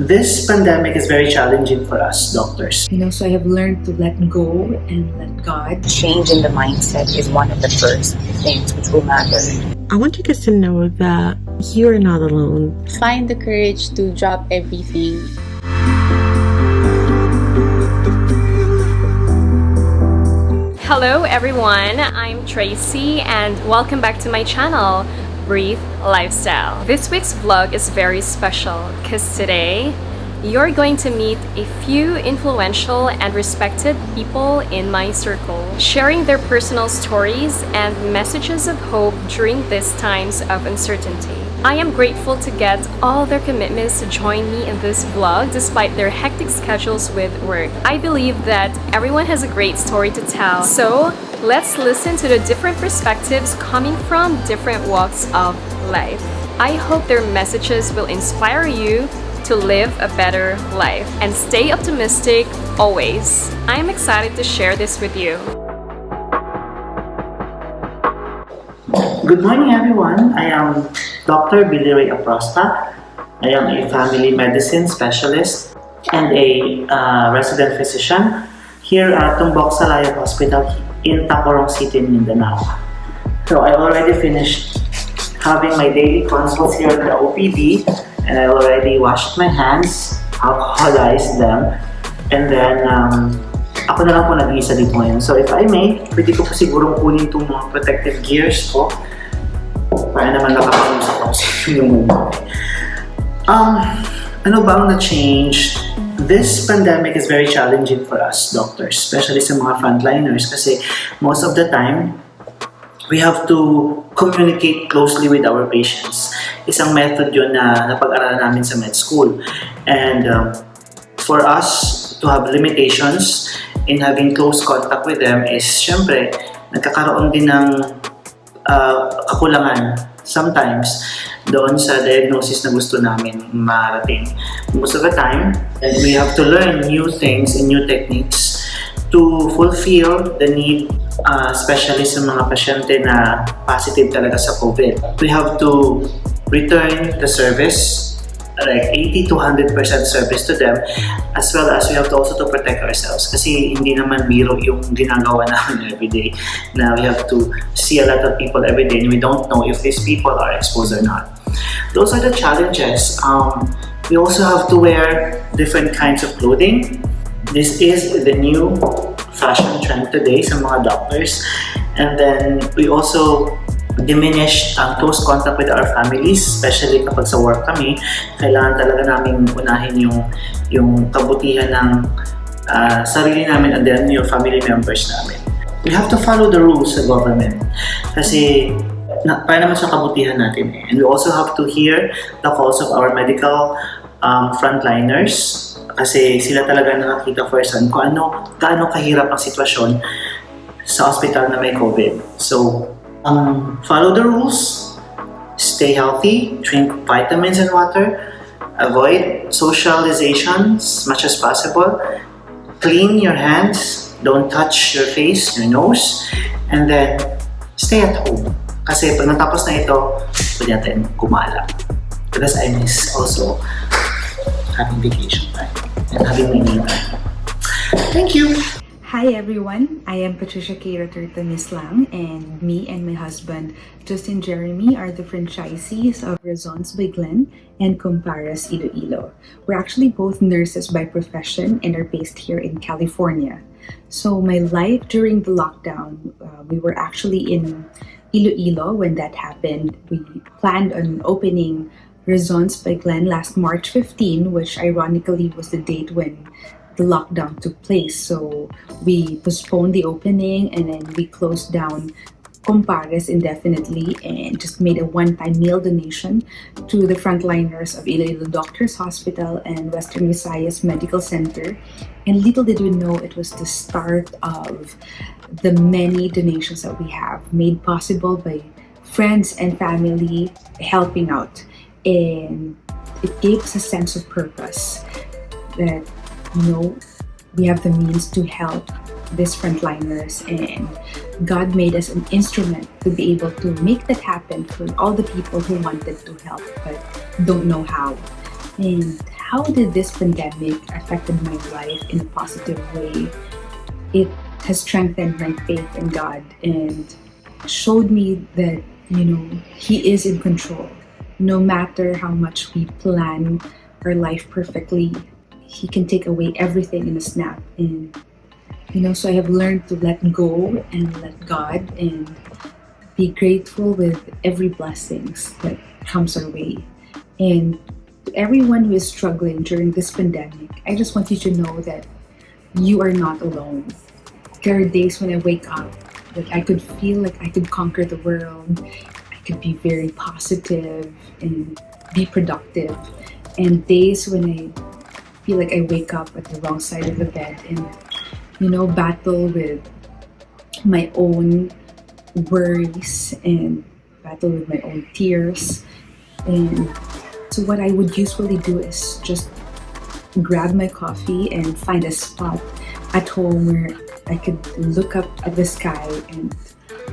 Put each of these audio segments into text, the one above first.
This pandemic is very challenging for us doctors. So I have learned to let go and let God. Change in the mindset is one of the first things which will matter. I want you guys to know that you are not alone. Find the courage to drop everything. Hello everyone, I'm Tracy and welcome back to my channel, Breathe Lifestyle. This week's vlog is very special because today you're going to meet a few influential and respected people in my circle, sharing their personal stories and messages of hope during these times of uncertainty. I am grateful to get all their commitments to join me in this vlog despite their hectic schedules with work. I believe that everyone has a great story to tell, so let's listen to the different perspectives coming from different walks of life. I hope their messages will inspire you to live a better life and stay optimistic always. I am excited to share this with you. Good morning everyone. I am Dr. Ray Aprosta. I am a family medicine specialist and a resident physician here at Tumbok Salaya Hospital in Tacorong City, Mindanao. So I already finished having my daily consults here at the OPD and I already washed my hands, alcoholized them, and then ako na lang po nag-iisa dito ngayon. So if I may, pwede ko po sigurong kunin itong mga protective gears ko para naman nakapag-usap ako sa inyo muna. Ano ba ang na-change? This pandemic is very challenging for us doctors, especially sa mga frontliners kasi most of the time, we have to communicate closely with our patients. Isang method yun na napag-aralan namin sa med school. And for us to have limitations in having close contact with them is syempre, nagkakaroon din ng kakulangan sometimes doon sa diagnosis na gusto namin marating. Most of the time, and we have to learn new things and new techniques to fulfill the need, especially sa mga pasyente na positive talaga sa COVID. We have to return the service, like 80 to 100% service to them, as well as we have to also to protect ourselves kasi hindi naman biro yung ginagawa namin everyday na we have to see a lot of people every day and we don't know if these people are exposed or not. Those are the challenges. We also have to wear different kinds of clothing. This is the new fashion trend today sa mga doctors, and then we also diminish close contact with our families, especially kapag sa work kami. Kailangan talaga namin unahin yung kabutihan ng sarili namin and then yung family members namin. We have to follow the rules sa government kasi para naman sa kabutihan natin eh. And we also have to hear the calls of our medical frontliners kasi sila talaga nakakita firsthand kung gaano kahirap ang sitwasyon sa hospital na may COVID. So, follow the rules, stay healthy, drink vitamins and water, avoid socialization as much as possible, clean your hands, don't touch your face, your nose, and then stay at home. Kasi pag natapos na ito, pwede natin gumala. Because I miss also having vacation time and having my me time. Thank you! Hi everyone, I am Patricia Kaye Raterta-Mislang and me and my husband Justin Jeremy are the franchisees of Razons by Glen and Comparas Iloilo. We're actually both nurses by profession and are based here in California. So my life during the lockdown, we were actually in Iloilo when that happened. We planned on opening Razons by Glen last March 15, which ironically was the date when the lockdown took place. So we postponed the opening and then we closed down Compares indefinitely and just made a one-time meal donation to the frontliners of Iloilo Doctors Hospital and Western Visayas Medical Center. And little did we know it was the start of the many donations that we have made possible by friends and family helping out. And it gave us a sense of purpose that we have the means to help these frontliners, and God made us an instrument to be able to make that happen for all the people who wanted to help but don't know how. And how did this pandemic affected my life in a positive way? It has strengthened my faith in God and showed me that, He is in control. No matter how much we plan our life perfectly, He can take away everything in a snap. And, so I have learned to let go and let God and be grateful with every blessings that comes our way. And to everyone who is struggling during this pandemic, I just want you to know that you are not alone. There are days when I wake up that I could feel like I could conquer the world. I could be very positive and be productive. And days when I feel like I wake up at the wrong side of the bed and, battle with my own worries and battle with my own tears. And so what I would usually do is just grab my coffee and find a spot at home where I could look up at the sky and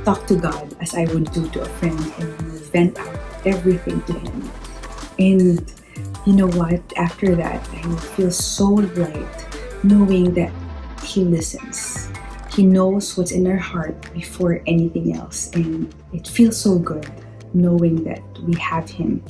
talk to God as I would do to a friend and vent out everything to Him. And you know what? After that, I will feel so light knowing that He listens. He knows what's in our heart before anything else. And it feels so good knowing that we have Him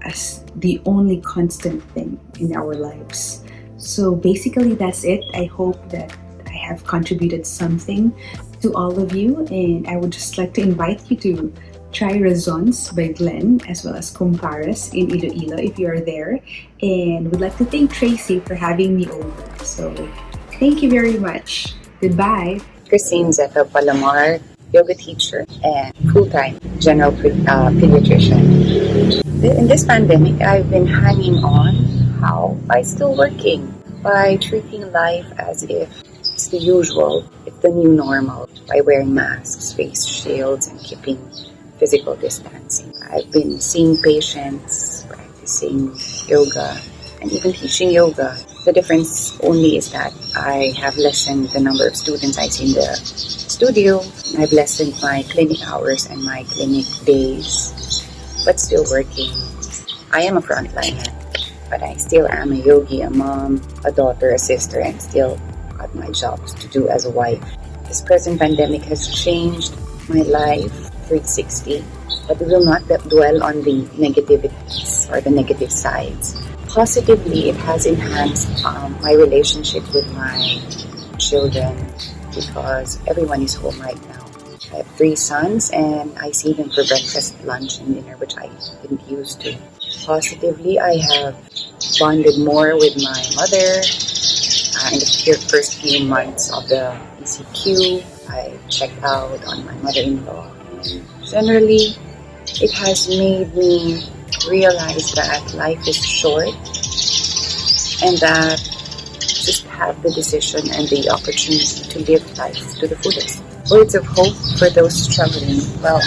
as the only constant thing in our lives. So basically, that's it. I hope that I have contributed something to all of you, and I would just like to invite you to try Razons by Glenn as well as Compares in Iloilo if you are there. And would like to thank Tracy for having me over. So thank you very much. Goodbye. Christine Zehtab-Palomar, yoga teacher and full-time general pediatrician. In this pandemic, I've been hanging on how by still working, by treating life as if it's the usual, it's the new normal, by wearing masks, face shields, and keeping physical distancing. I've been seeing patients, practicing yoga, and even teaching yoga. The difference only is that I have lessened the number of students I see in the studio. I've lessened my clinic hours and my clinic days, but still working. I am a frontliner, but I still am a yogi, a mom, a daughter, a sister, and still got my jobs to do as a wife. This present pandemic has changed my life 360, but we will not dwell on the negativities or the negative sides. Positively, it has enhanced my relationship with my children because everyone is home right now. I have 3 sons and I see them for breakfast, lunch, and dinner, which I didn't used to. Positively, I have bonded more with my mother in the first few months of the ECQ. I checked out on my mother-in-law. Generally, it has made me realize that life is short and that just have the decision and the opportunity to live life to the fullest. Words of hope for those struggling. Well,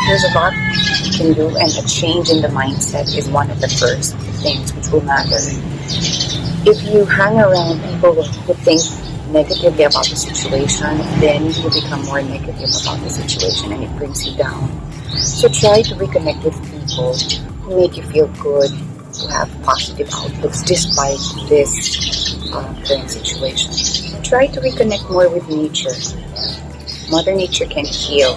there's a lot you can do, and a change in the mindset is one of the first things which will matter. If you hang around people who think negatively about the situation, then you become more negative about the situation and it brings you down. So try to reconnect with people who make you feel good, who have positive outlooks despite this current situation. Try to reconnect more with nature. Mother Nature can heal,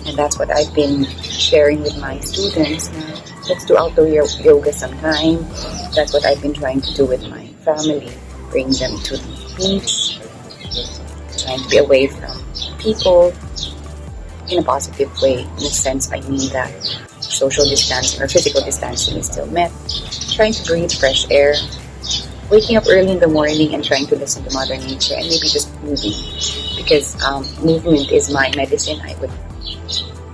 and that's what I've been sharing with my students. Now, let's do outdoor yoga sometime. That's what I've been trying to do with my family. Bring them to the beach, trying to be away from people in a positive way. In a sense, I mean that social distancing or physical distancing is still met. Trying to breathe fresh air. Waking up early in the morning and trying to listen to Mother Nature and maybe just moving. Because movement is my medicine, I would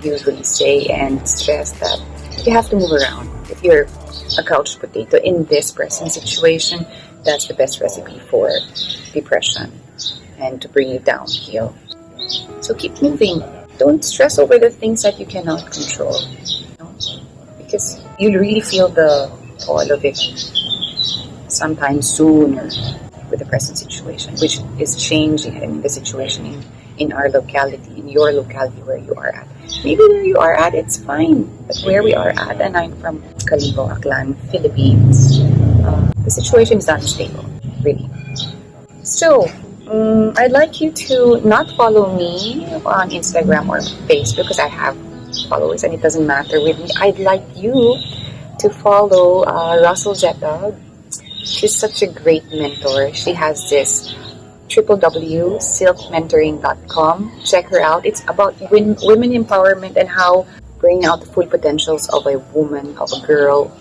usually say and stress that you have to move around. If you're a couch potato in this present situation, that's the best recipe for depression and to bring you downhill. So keep moving. Don't stress over the things that you cannot control. Because you'll really feel the toll of it sometime sooner with the present situation, which is changing. I mean, the situation in our locality, in your locality where you are at. Maybe where you are at, it's fine. But where we are at, and I'm from Calibo, Aklan, Philippines, The situation is unstable, really. So, I'd like you to not follow me on Instagram or Facebook because I have followers and it doesn't matter with me. I'd like you to follow Russell Zehtab. She's such a great mentor. She has this www.silkmentoring.com. Check her out. It's about women empowerment and how bringing out the full potentials of a woman, of a girl,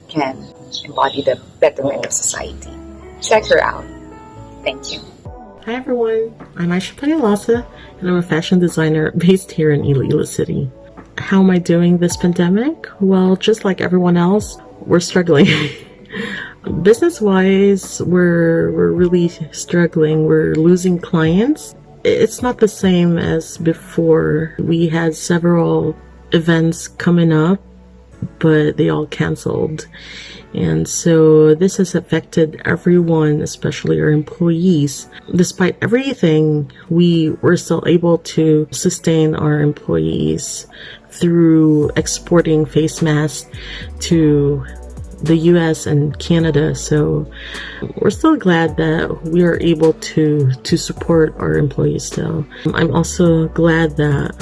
can embody the betterment of society. Check her out. Thank you. Hi everyone, I'm Aisha Peñalosa, and I'm a fashion designer based here in Iloilo City. How am I doing this pandemic? Well, just like everyone else, we're struggling. Business-wise, we're really struggling. We're losing clients. It's not the same as before. We had several events coming up, but they all canceled. And so this has affected everyone, especially our employees. Despite everything, we were still able to sustain our employees through exporting face masks to the US and Canada. So we're still glad that we are able to support our employees still. I'm also glad that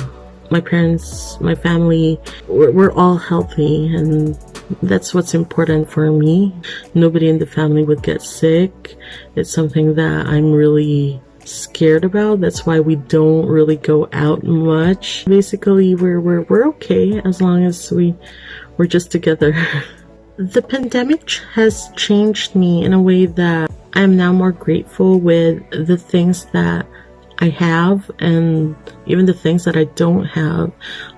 my parents, my family, we're all healthy, and that's what's important for me. Nobody in the family would get sick. It's something that I'm really scared about. That's why we don't really go out much. Basically, we're okay as long as we're just together. The pandemic has changed me in a way that I'm now more grateful with the things that I have and even the things that I don't have.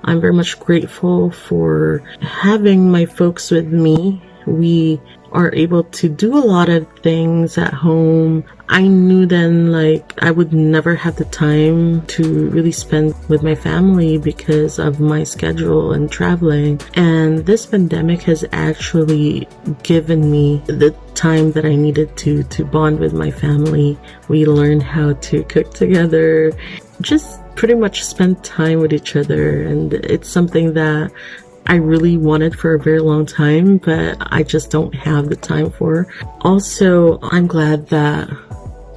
I'm very much grateful for having my folks with me. We are able to do a lot of things at home. I knew then I would never have the time to really spend with my family because of my schedule and traveling. And this pandemic has actually given me the time that I needed to bond with my family. We learned how to cook together, just pretty much spend time with each other. And it's something that I really wanted for a very long time, but I just don't have the time for. Also, I'm glad that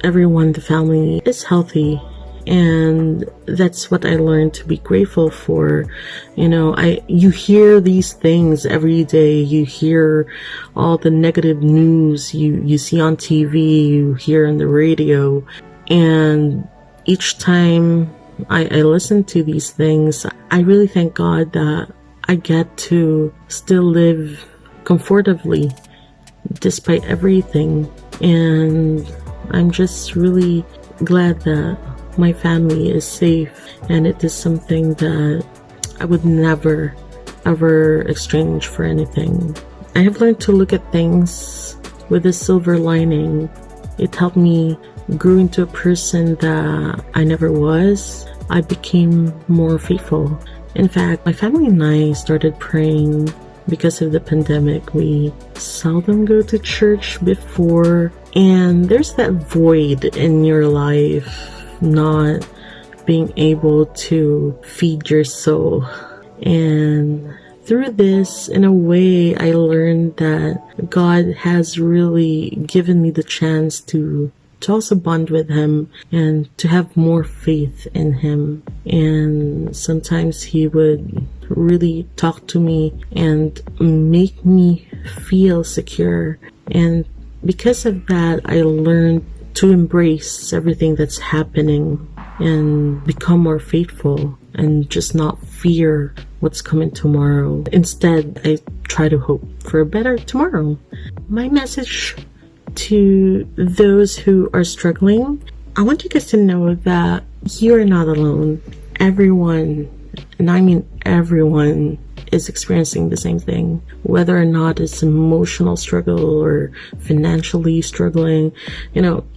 everyone in the family is healthy, and that's what I learned to be grateful for. You hear these things every day. You hear all the negative news you see on TV, you hear on the radio, and each time I listen to these things, I really thank God that I get to still live comfortably despite everything. And I'm just really glad that my family is safe, and it is something that I would never ever exchange for anything. I have learned to look at things with a silver lining. It helped me grow into a person that I never was. I became more faithful. In fact, my family and I started praying because of the pandemic. We seldom go to church before, and there's that void in your life, not being able to feed your soul. And through this, in a way, I learned that God has really given me the chance to also bond with Him and to have more faith in Him. And sometimes He would really talk to me and make me feel secure. And because of that, I learned to embrace everything that's happening and become more faithful and just not fear what's coming tomorrow. Instead, I try to hope for a better tomorrow. My message to those who are struggling, I want you guys to know that you are not alone. Everyone, and I mean everyone, is experiencing the same thing. Whether or not it's emotional struggle or financially struggling,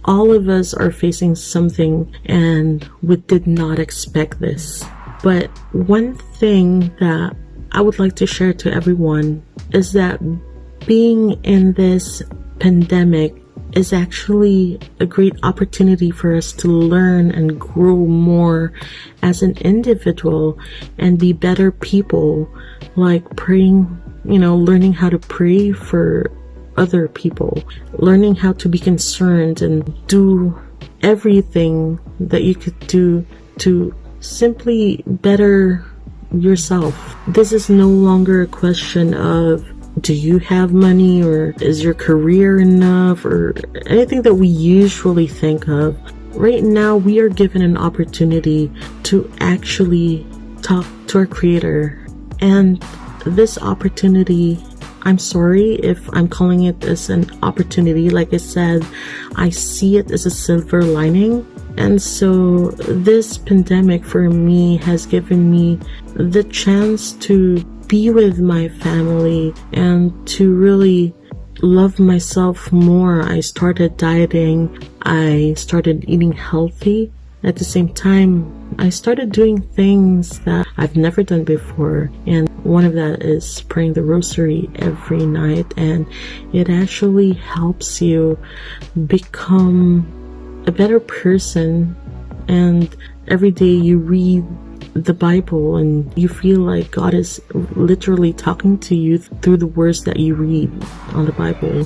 all of us are facing something, and we did not expect this. But one thing that I would like to share to everyone is that being in this pandemic is actually a great opportunity for us to learn and grow more as an individual and be better people, like praying, learning how to pray for other people, learning how to be concerned and do everything that you could do to simply better yourself. This is no longer a question of do you have money or is your career enough or anything that we usually think of. Right now, we are given an opportunity to actually talk to our Creator. And this opportunity, I'm sorry if I'm calling it as an opportunity. Like I said, I see it as a silver lining. And so this pandemic for me has given me the chance to be with my family and to really love myself more. I started dieting. I started eating healthy. At the same time, I started doing things that I've never done before. And one of that is praying the rosary every night. And it actually helps you become a better person. And every day you read the Bible and you feel like God is literally talking to you through the words that you read on the Bible.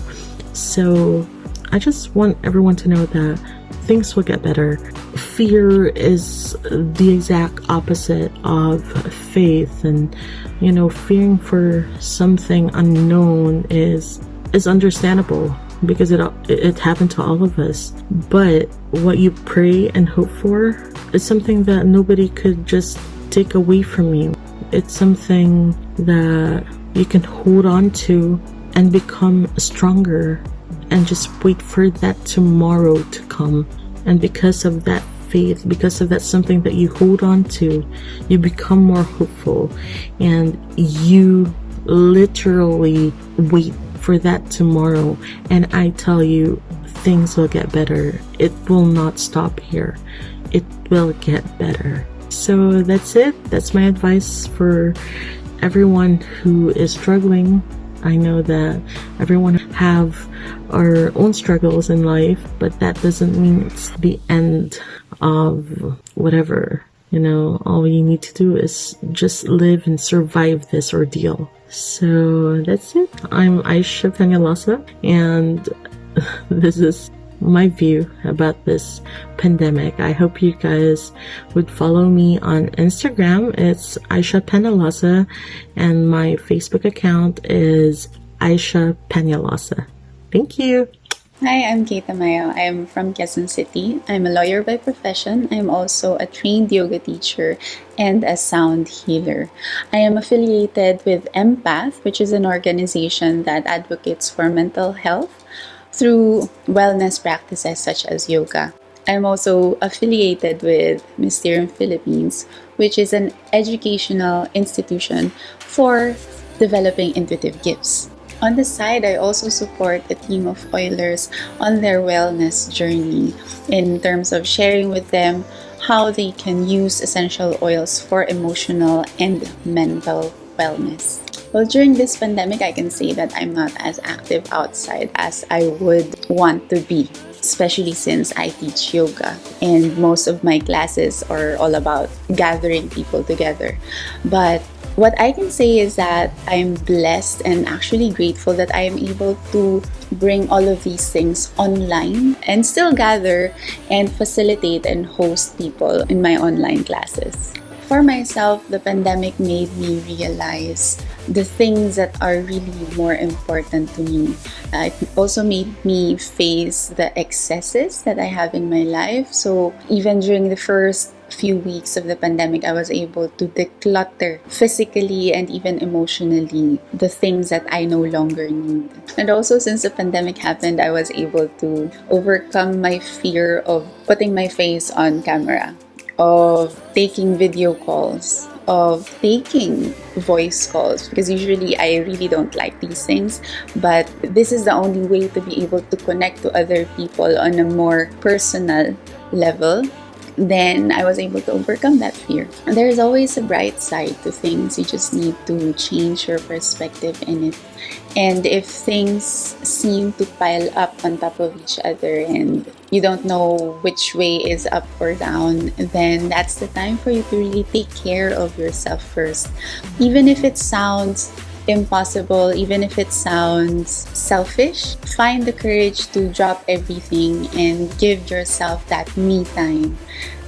So I just want everyone to know that things will get better. Fear is the exact opposite of faith, and fearing for something unknown is understandable because it happened to all of us. But what you pray and hope for is something that nobody could just take away from you. It's something that you can hold on to and become stronger and just wait for that tomorrow to come. And because of that faith, because of that something that you hold on to, you become more hopeful and you literally wait for that tomorrow. And I tell you, things will get better. It will not stop here. It will get better. So that's it. That's my advice for everyone who is struggling. I know that everyone have our own struggles in life, but that doesn't mean it's the end of whatever. All you need to do is just live and survive this ordeal. So that's it. I'm Aisha Peñalosa, and this is my view about this pandemic. I hope you guys would follow me on Instagram. It's Aisha Peñalosa, and my Facebook account is Aisha Peñalosa. Thank you. Hi, I'm Tamayao. I'm from Quezon City. I'm a lawyer by profession. I'm also a trained yoga teacher and a sound healer. I am affiliated with Empath, which is an organization that advocates for mental health through wellness practices such as yoga. I'm also affiliated with Mysterium Philippines, which is an educational institution for developing intuitive gifts. On the side, I also support a team of oilers on their wellness journey in terms of sharing with them how they can use essential oils for emotional and mental wellness. Well, during this pandemic, I can say that I'm not as active outside as I would want to be, especially since I teach yoga and most of my classes are all about gathering people together. But what I can say is that I'm blessed and actually grateful that I am able to bring all of these things online and still gather and facilitate and host people in my online classes. For myself, the pandemic made me realize the things that are really more important to me. It also made me face the excesses that I have in my life. So even during the first few weeks of the pandemic, I was able to declutter physically and even emotionally the things that I no longer need. And also, since the pandemic happened, I was able to overcome my fear of putting my face on camera, of taking video calls, of taking voice calls, because usually I really don't like these things, but this is the only way to be able to connect to other people on a more personal level. Then I was able to overcome that fear. And there is always a bright side to things. You just need to change your perspective in it. And if things seem to pile up on top of each other and you don't know which way is up or down, then that's the time for you to really take care of yourself first. Even if it sounds impossible, even if it sounds selfish, find the courage to drop everything and give yourself that me time.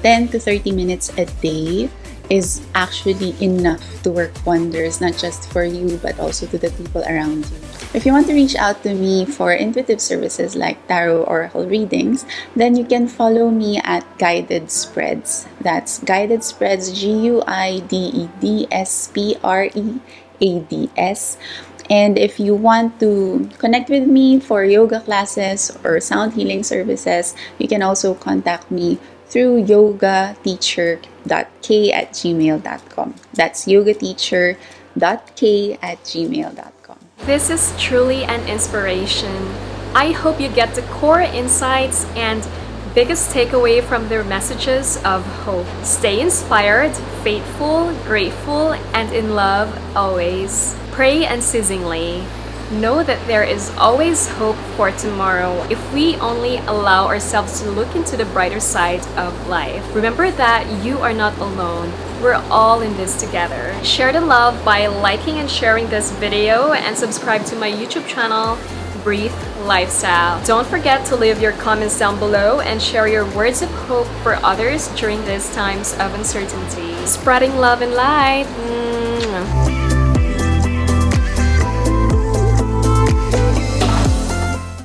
10 to 30 minutes a day is actually enough to work wonders, not just for you, but also to the people around you. If you want to reach out to me for intuitive services like tarot oracle readings, then you can follow me at Guided Spreads. That's Guided Spreads, GUIDEDSPREADS. And if you want to connect with me for yoga classes or sound healing services, you can also contact me through yogateacher.k@gmail.com. That's yogateacher.k@gmail.com. This is truly an inspiration. I hope you get the core insights and biggest takeaway from their messages of hope. Stay inspired, faithful, grateful, and in love always. Pray unceasingly. Know that there is always hope for tomorrow if we only allow ourselves to look into the brighter side of life. Remember that you are not alone. We're all in this together. Share the love by liking and sharing this video and subscribe to my YouTube channel, Breathe Lifestyle. Don't forget to leave your comments down below and share your words of hope for others during these times of uncertainty. Spreading love and light.